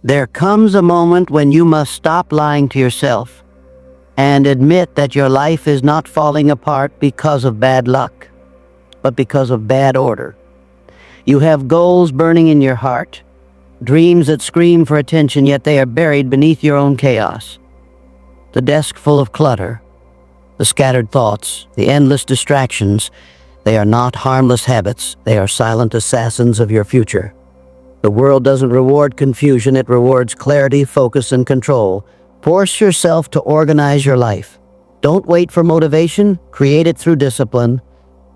There comes a moment when you must stop lying to yourself and admit that your life is not falling apart because of bad luck, but because of bad order. You have goals burning in your heart, dreams that scream for attention, yet they are buried beneath your own chaos. The desk full of clutter, the scattered thoughts, the endless distractions, they are not harmless habits, they are silent assassins of your future. The world doesn't reward confusion, it rewards clarity, focus, and control. Force yourself to organize your life. Don't wait for motivation, create it through discipline.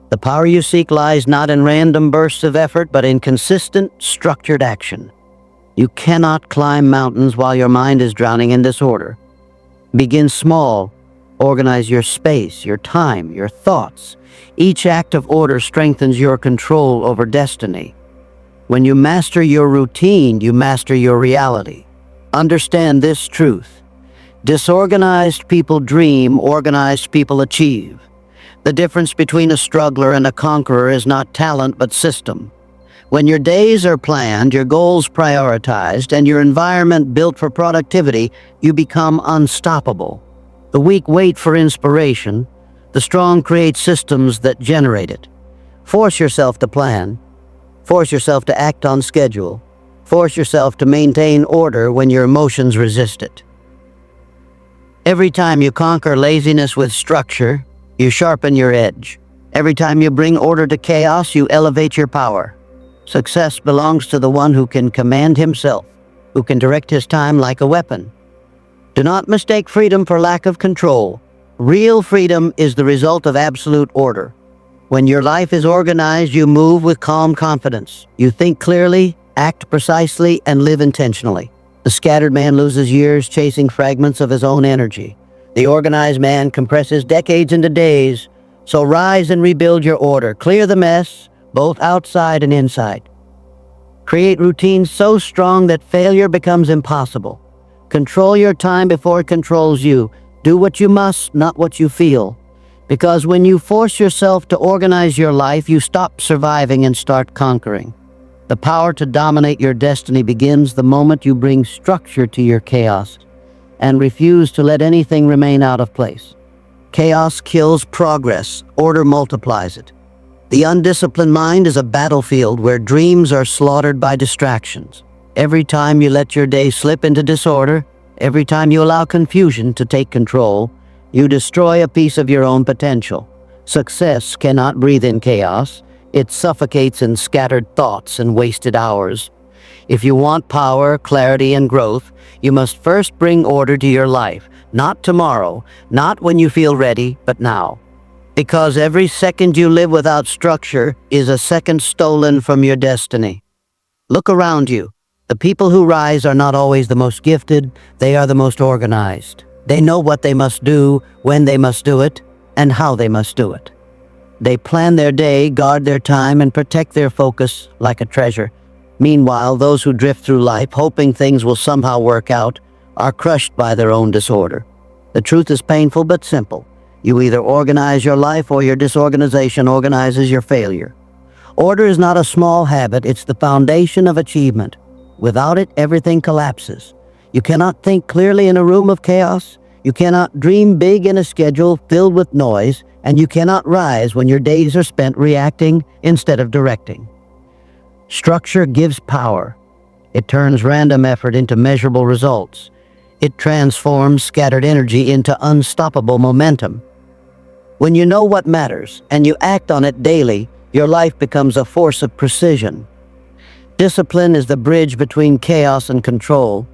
The power you seek lies not in random bursts of effort, but in consistent, structured action. You cannot climb mountains while your mind is drowning in disorder. Begin small. Organize your space, your time, your thoughts. Each act of order strengthens your control over destiny. When you master your routine, you master your reality. Understand this truth. Disorganized people dream, organized people achieve. The difference between a struggler and a conqueror is not talent but system. When your days are planned, your goals prioritized, and your environment built for productivity, you become unstoppable. The weak wait for inspiration. The strong create systems that generate it. Force yourself to plan. Force yourself to act on schedule. Force yourself to maintain order when your emotions resist it. Every time you conquer laziness with structure, you sharpen your edge. Every time you bring order to chaos, you elevate your power. Success belongs to the one who can command himself, who can direct his time like a weapon. Do not mistake freedom for lack of control. Real freedom is the result of absolute order. When your life is organized, you move with calm confidence. You think clearly, act precisely, and live intentionally. The scattered man loses years chasing fragments of his own energy. The organized man compresses decades into days. So rise and rebuild your order. Clear the mess, both outside and inside. Create routines so strong that failure becomes impossible. Control your time before it controls you. Do what you must, not what you feel. Because when you force yourself to organize your life, you stop surviving and start conquering. The power to dominate your destiny begins the moment you bring structure to your chaos and refuse to let anything remain out of place. Chaos kills progress, order multiplies it. The undisciplined mind is a battlefield where dreams are slaughtered by distractions. Every time you let your day slip into disorder, every time you allow confusion to take control, you destroy a piece of your own potential. Success cannot breathe in chaos. It suffocates in scattered thoughts and wasted hours. If you want power, clarity, and growth, you must first bring order to your life. Not tomorrow, not when you feel ready, but now. Because every second you live without structure is a second stolen from your destiny. Look around you. The people who rise are not always the most gifted, they are the most organized. They know what they must do, when they must do it, and how they must do it. They plan their day, guard their time, and protect their focus like a treasure. Meanwhile, those who drift through life, hoping things will somehow work out, are crushed by their own disorder. The truth is painful but simple. You either organize your life or your disorganization organizes your failure. Order is not a small habit, it's the foundation of achievement. Without it, everything collapses. You cannot think clearly in a room of chaos. You cannot dream big in a schedule filled with noise, and you cannot rise when your days are spent reacting instead of directing. Structure gives power. It turns random effort into measurable results. It transforms scattered energy into unstoppable momentum. When you know what matters and you act on it daily, your life becomes a force of precision. Discipline is the bridge between chaos and control.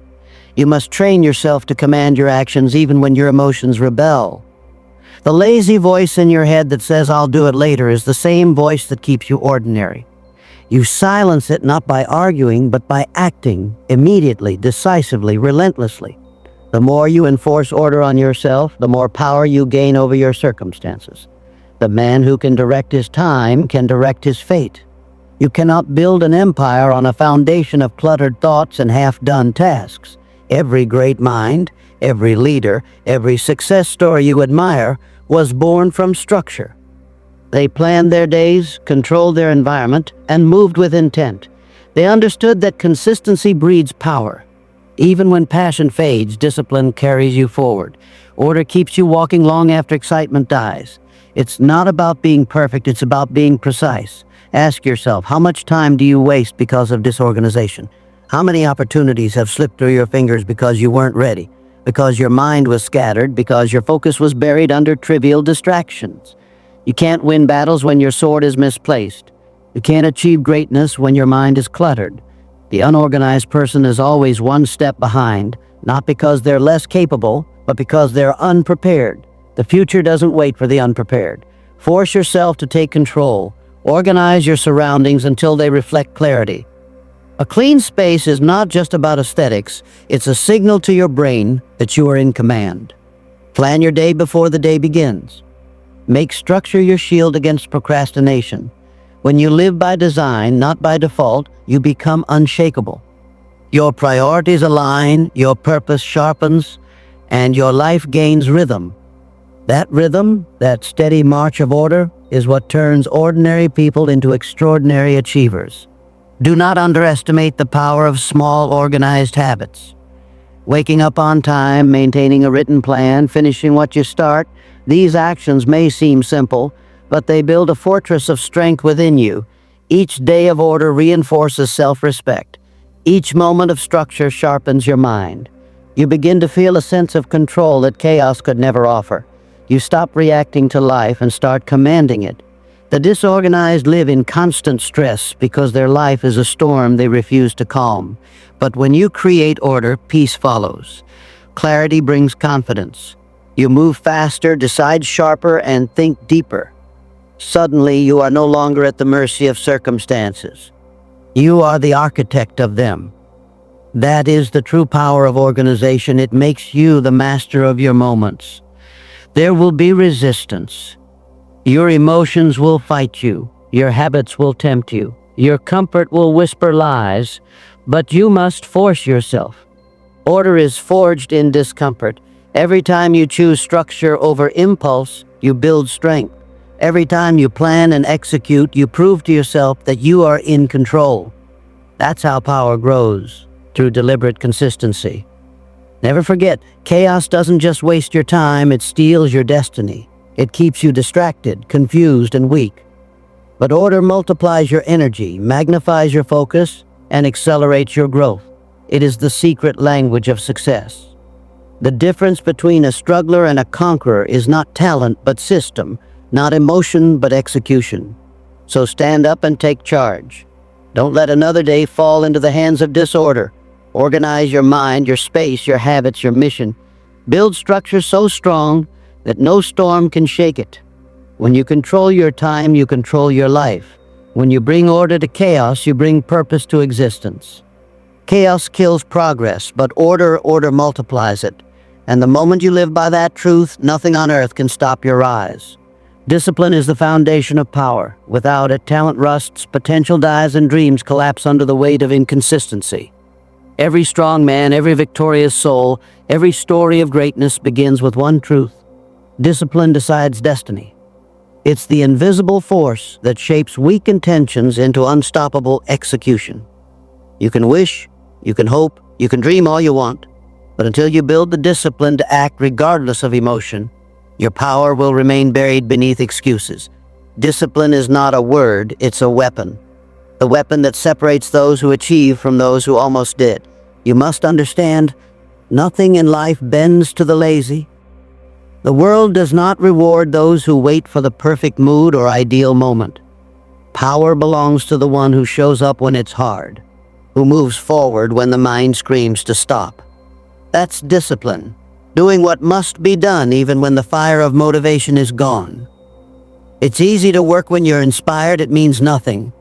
You must train yourself to command your actions even when your emotions rebel. The lazy voice in your head that says, "I'll do it later," is the same voice that keeps you ordinary. You silence it not by arguing, but by acting immediately, decisively, relentlessly. The more you enforce order on yourself, the more power you gain over your circumstances. The man who can direct his time can direct his fate. You cannot build an empire on a foundation of cluttered thoughts and half-done tasks. Every great mind, every leader, every success story you admire was born from structure. They planned their days, controlled their environment, and moved with intent. They understood that consistency breeds power. Even when passion fades, discipline carries you forward. Order keeps you walking long after excitement dies. It's not about being perfect, it's about being precise. Ask yourself, how much time do you waste because of disorganization? How many opportunities have slipped through your fingers because you weren't ready? Because your mind was scattered, because your focus was buried under trivial distractions. You can't win battles when your sword is misplaced. You can't achieve greatness when your mind is cluttered. The unorganized person is always one step behind, not because they're less capable, but because they're unprepared. The future doesn't wait for the unprepared. Force yourself to take control. Organize your surroundings until they reflect clarity. A clean space is not just about aesthetics, it's a signal to your brain that you are in command. Plan your day before the day begins. Make structure your shield against procrastination. When you live by design, not by default, you become unshakable. Your priorities align, your purpose sharpens, and your life gains rhythm. That rhythm, that steady march of order, is what turns ordinary people into extraordinary achievers. Do not underestimate the power of small, organized habits. Waking up on time, maintaining a written plan, finishing what you start, these actions may seem simple, but they build a fortress of strength within you. Each day of order reinforces self-respect. Each moment of structure sharpens your mind. You begin to feel a sense of control that chaos could never offer. You stop reacting to life and start commanding it. The disorganized live in constant stress because their life is a storm they refuse to calm. But when you create order, peace follows. Clarity brings confidence. You move faster, decide sharper, and think deeper. Suddenly, you are no longer at the mercy of circumstances. You are the architect of them. That is the true power of organization. It makes you the master of your moments. There will be resistance. Your emotions will fight you. Your habits will tempt you. Your comfort will whisper lies, but you must force yourself. Order is forged in discomfort. Every time you choose structure over impulse, you build strength. Every time you plan and execute, you prove to yourself that you are in control. That's how power grows, through deliberate consistency. Never forget, chaos doesn't just waste your time, it steals your destiny. It keeps you distracted, confused, and weak. But order multiplies your energy, magnifies your focus, and accelerates your growth. It is the secret language of success. The difference between a struggler and a conqueror is not talent but system, not emotion but execution. So stand up and take charge. Don't let another day fall into the hands of disorder. Organize your mind, your space, your habits, your mission. Build structure so strong that no storm can shake it. When you control your time, you control your life. When you bring order to chaos, you bring purpose to existence. Chaos kills progress, but order multiplies it. And the moment you live by that truth, nothing on earth can stop your rise. Discipline is the foundation of power. Without it, talent rusts, potential dies, and dreams collapse under the weight of inconsistency. Every strong man, every victorious soul, every story of greatness begins with one truth. Discipline decides destiny. It's the invisible force that shapes weak intentions into unstoppable execution. You can wish, you can hope, you can dream all you want, but until you build the discipline to act regardless of emotion, your power will remain buried beneath excuses. Discipline is not a word, it's a weapon. The weapon that separates those who achieve from those who almost did. You must understand, nothing in life bends to the lazy. The world does not reward those who wait for the perfect mood or ideal moment. Power belongs to the one who shows up when it's hard, who moves forward when the mind screams to stop. That's discipline, doing what must be done even when the fire of motivation is gone. It's easy to work when you're inspired, it means nothing.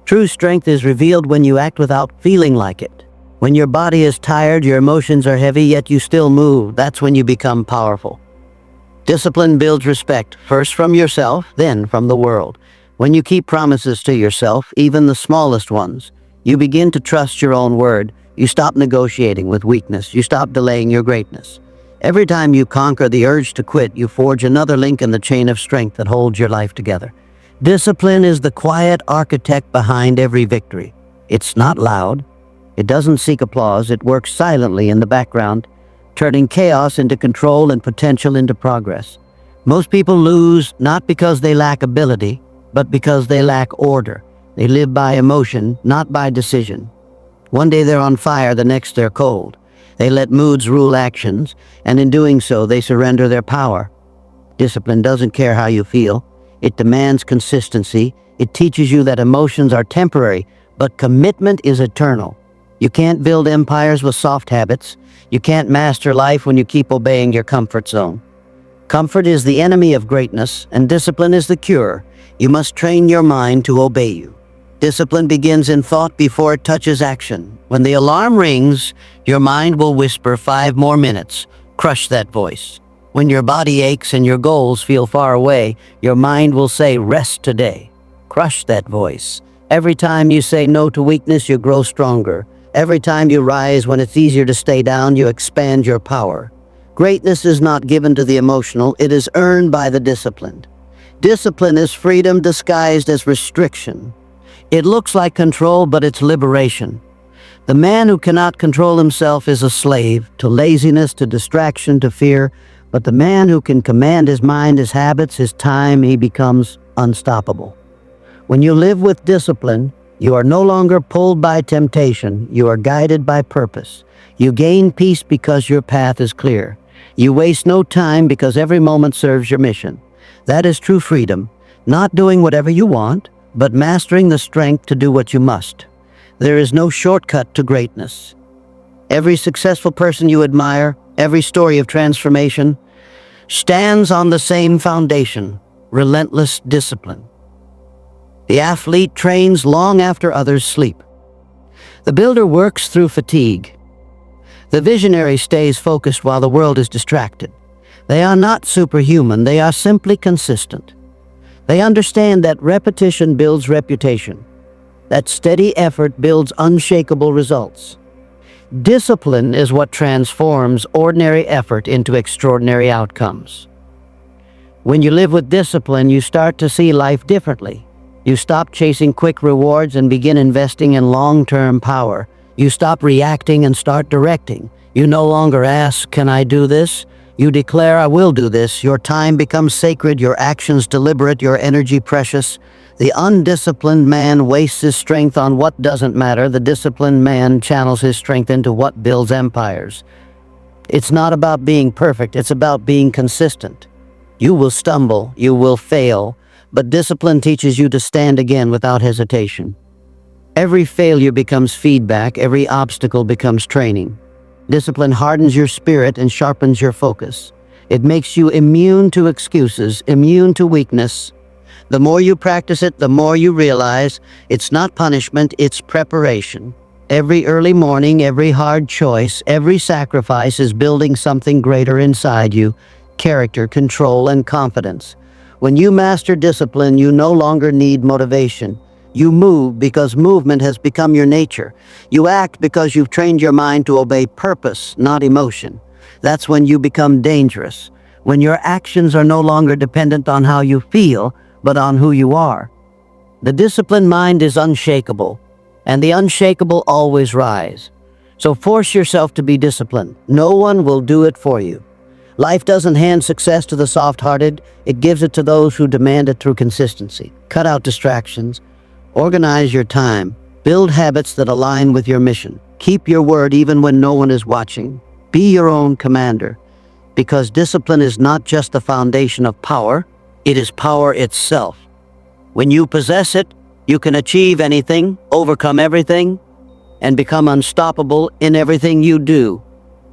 True strength is revealed when you act without feeling like it. When your body is tired, your emotions are heavy, yet you still move, that's when you become powerful. Discipline builds respect, first from yourself, then from the world. When you keep promises to yourself, even the smallest ones, you begin to trust your own word. You stop negotiating with weakness. You stop delaying your greatness. Every time you conquer the urge to quit, you forge another link in the chain of strength that holds your life together. Discipline is the quiet architect behind every victory. It's not loud. It doesn't seek applause, it works silently in the background, turning chaos into control and potential into progress. Most people lose not because they lack ability, but because they lack order. They live by emotion, not by decision. One day they're on fire, the next they're cold. They let moods rule actions, and in doing so, they surrender their power. Discipline doesn't care how you feel. It demands consistency. It teaches you that emotions are temporary, but commitment is eternal. You can't build empires with soft habits. You can't master life when you keep obeying your comfort zone. Comfort is the enemy of greatness, and discipline is the cure. You must train your mind to obey you. Discipline begins in thought before it touches action. When the alarm rings, your mind will whisper 5 more minutes. Crush that voice. When your body aches and your goals feel far away, your mind will say, rest today. Crush that voice. Every time you say no to weakness, you grow stronger. Every time you rise when it's easier to stay down, you expand your power. Greatness is not given to the emotional, it is earned by the disciplined. Discipline is freedom disguised as restriction. It looks like control, but it's liberation. The man who cannot control himself is a slave to laziness, to distraction, to fear. But the man who can command his mind, his habits, his time, he becomes unstoppable. When you live with discipline, you are no longer pulled by temptation. You are guided by purpose. You gain peace because your path is clear. You waste no time because every moment serves your mission. That is true freedom, not doing whatever you want, but mastering the strength to do what you must. There is no shortcut to greatness. Every successful person you admire, every story of transformation, stands on the same foundation: relentless discipline. The athlete trains long after others sleep. The builder works through fatigue. The visionary stays focused while the world is distracted. They are not superhuman, they are simply consistent. They understand that repetition builds reputation, that steady effort builds unshakable results. Discipline is what transforms ordinary effort into extraordinary outcomes. When you live with discipline, you start to see life differently. You stop chasing quick rewards and begin investing in long-term power. You stop reacting and start directing. You no longer ask, "Can I do this?" You declare, "I will do this." Your time becomes sacred, your actions deliberate, your energy precious. The undisciplined man wastes his strength on what doesn't matter. The disciplined man channels his strength into what builds empires. It's not about being perfect, it's about being consistent. You will stumble, you will fail, but discipline teaches you to stand again without hesitation. Every failure becomes feedback, every obstacle becomes training. Discipline hardens your spirit and sharpens your focus. It makes you immune to excuses, immune to weakness. The more you practice it, the more you realize it's not punishment, it's preparation. Every early morning, every hard choice, every sacrifice is building something greater inside you: character, control, and confidence. When you master discipline, you no longer need motivation. You move because movement has become your nature. You act because you've trained your mind to obey purpose, not emotion. That's when you become dangerous, when your actions are no longer dependent on how you feel, but on who you are. The disciplined mind is unshakable, and the unshakable always rise. So force yourself to be disciplined. No one will do it for you. Life doesn't hand success to the soft-hearted, it gives it to those who demand it through consistency. Cut out distractions. Organize your time. Build habits that align with your mission. Keep your word even when no one is watching. Be your own commander. Because discipline is not just the foundation of power, it is power itself. When you possess it, you can achieve anything, overcome everything, and become unstoppable in everything you do.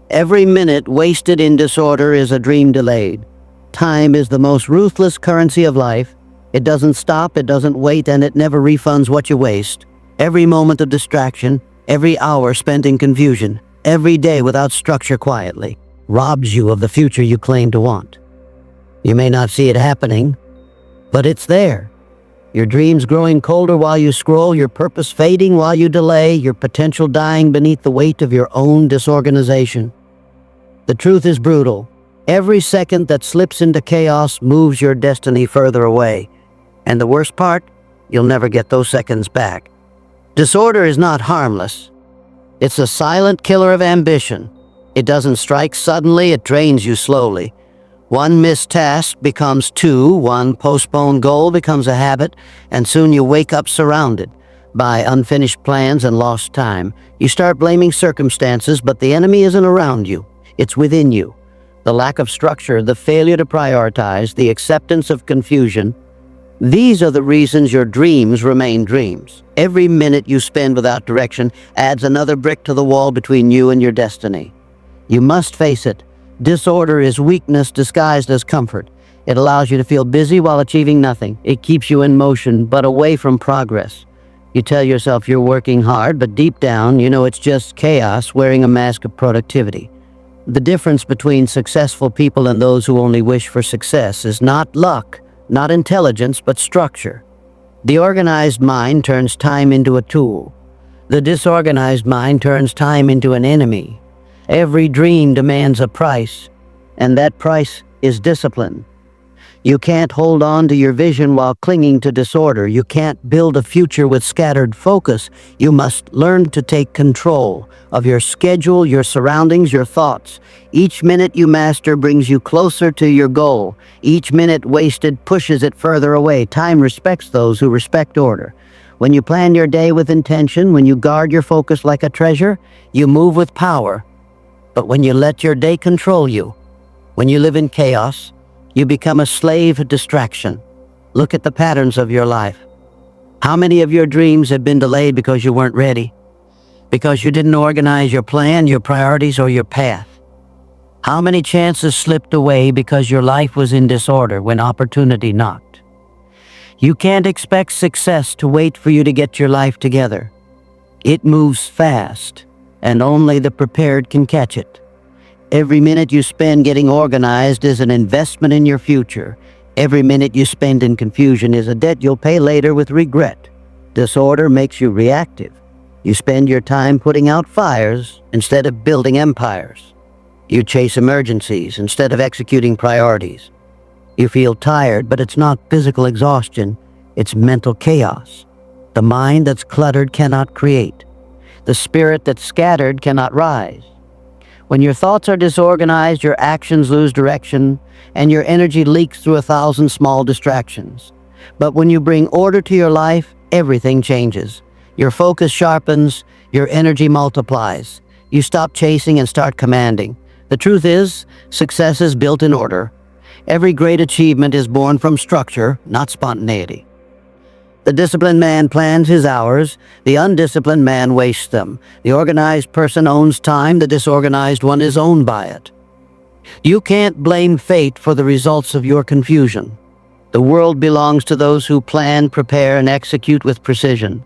Every minute wasted in disorder is a dream delayed. Time is the most ruthless currency of life. It doesn't stop, it doesn't wait, and it never refunds what you waste. Every moment of distraction, every hour spent in confusion, every day without structure quietly, robs you of the future you claim to want. You may not see it happening, but it's there. Your dreams growing colder while you scroll, your purpose fading while you delay, your potential dying beneath the weight of your own disorganization. The truth is brutal. Every second that slips into chaos moves your destiny further away. And the worst part, you'll never get those seconds back. Disorder is not harmless. It's a silent killer of ambition. It doesn't strike suddenly, it drains you slowly. One missed task becomes two, one postponed goal becomes a habit, and soon you wake up surrounded by unfinished plans and lost time. You start blaming circumstances, but the enemy isn't around you. It's within you. The lack of structure, the failure to prioritize, the acceptance of confusion. These are the reasons your dreams remain dreams. Every minute you spend without direction adds another brick to the wall between you and your destiny. You must face it. Disorder is weakness disguised as comfort. It allows you to feel busy while achieving nothing. It keeps you in motion, but away from progress. You tell yourself you're working hard, but deep down, you know it's just chaos wearing a mask of productivity. The difference between successful people and those who only wish for success is not luck, not intelligence, but structure. The organized mind turns time into a tool. The disorganized mind turns time into an enemy. Every dream demands a price, and that price is discipline. You can't hold on to your vision while clinging to disorder. You can't build a future with scattered focus. You must learn to take control of your schedule, your surroundings, your thoughts. Each minute you master brings you closer to your goal. Each minute wasted pushes it further away. Time respects those who respect order. When you plan your day with intention, when you guard your focus like a treasure, you move with power. But when you let your day control you, when you live in chaos, you become a slave of distraction. Look at the patterns of your life. How many of your dreams have been delayed because you weren't ready? Because you didn't organize your plan, your priorities, or your path? How many chances slipped away because your life was in disorder when opportunity knocked? You can't expect success to wait for you to get your life together. It moves fast, and only the prepared can catch it. Every minute you spend getting organized is an investment in your future. Every minute you spend in confusion is a debt you'll pay later with regret. Disorder makes you reactive. You spend your time putting out fires instead of building empires. You chase emergencies instead of executing priorities. You feel tired, but it's not physical exhaustion, it's mental chaos. The mind that's cluttered cannot create. The spirit that's scattered cannot rise. When your thoughts are disorganized, your actions lose direction, and your energy leaks through 1,000 small distractions. But when you bring order to your life, everything changes. Your focus sharpens, your energy multiplies. You stop chasing and start commanding. The truth is, success is built in order. Every great achievement is born from structure, not spontaneity. The disciplined man plans his hours. The undisciplined man wastes them. The organized person owns time. The disorganized one is owned by it. You can't blame fate for the results of your confusion. The world belongs to those who plan, prepare, and execute with precision.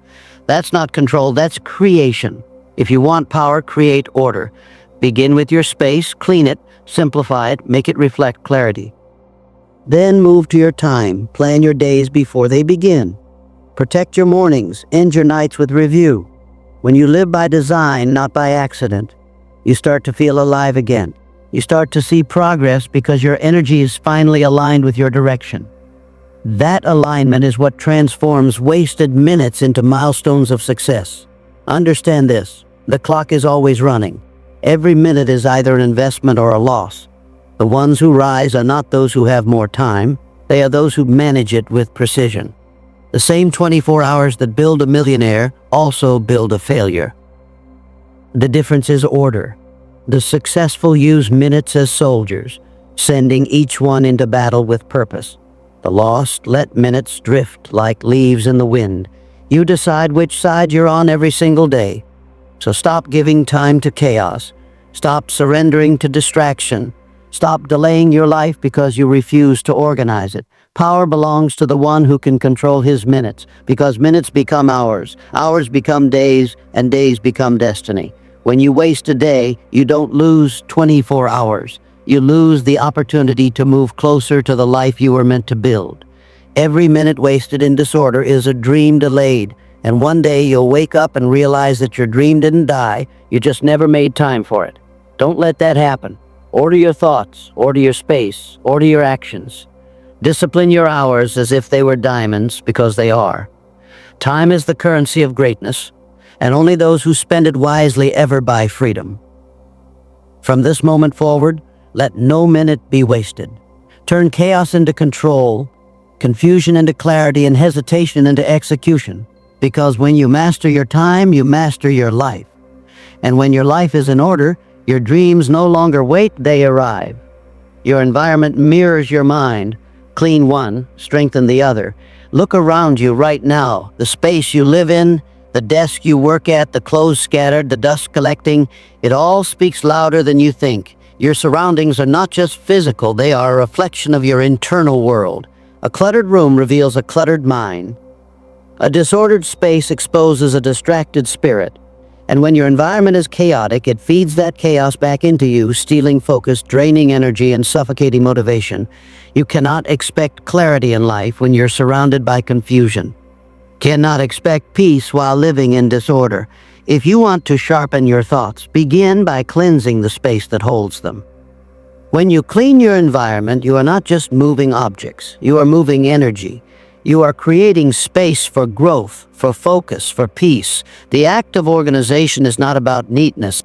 That's not control, that's creation. If you want power, create order. Begin with your space, clean it, simplify it, make it reflect clarity. Then move to your time. Plan your days before they begin. Protect your mornings, end your nights with review. When you live by design, not by accident, you start to feel alive again. You start to see progress because your energy is finally aligned with your direction. That alignment is what transforms wasted minutes into milestones of success. Understand this, the clock is always running. Every minute is either an investment or a loss. The ones who rise are not those who have more time, they are those who manage it with precision. The same 24 hours that build a millionaire also build a failure. The difference is order. The successful use minutes as soldiers, sending each one into battle with purpose. The lost let minutes drift like leaves in the wind. You decide which side you're on every single day. So stop giving time to chaos. Stop surrendering to distraction. Stop delaying your life because you refuse to organize it. Power belongs to the one who can control his minutes, because minutes become hours, hours become days, and days become destiny. When you waste a day, you don't lose 24 hours. You lose the opportunity to move closer to the life you were meant to build. Every minute wasted in disorder is a dream delayed, and one day you'll wake up and realize that your dream didn't die, you just never made time for it. Don't let that happen. Order your thoughts, order your space, order your actions. Discipline your hours as if they were diamonds, because they are. Time is the currency of greatness. and only those who spend it wisely ever buy freedom. From this moment forward, let no minute be wasted. Turn chaos into control, confusion into clarity, and hesitation into execution. Because when you master your time, you master your life. And when your life is in order, your dreams no longer wait, they arrive. Your environment mirrors your mind. Clean one, strengthen the other. Look around you right now. The space you live in, the desk you work at, the clothes scattered, the dust collecting, it all speaks louder than you think. Your surroundings are not just physical, they are a reflection of your internal world. A cluttered room reveals a cluttered mind. A disordered space exposes a distracted spirit. And when your environment is chaotic, it feeds that chaos back into you, stealing focus, draining energy, and suffocating motivation. You cannot expect clarity in life when you're surrounded by confusion. Cannot expect peace while living in disorder. If you want to sharpen your thoughts, begin by cleansing the space that holds them. When you clean your environment, you are not just moving objects, you are moving energy. You are creating space for growth, for focus, for peace. The act of organization is not about neatness,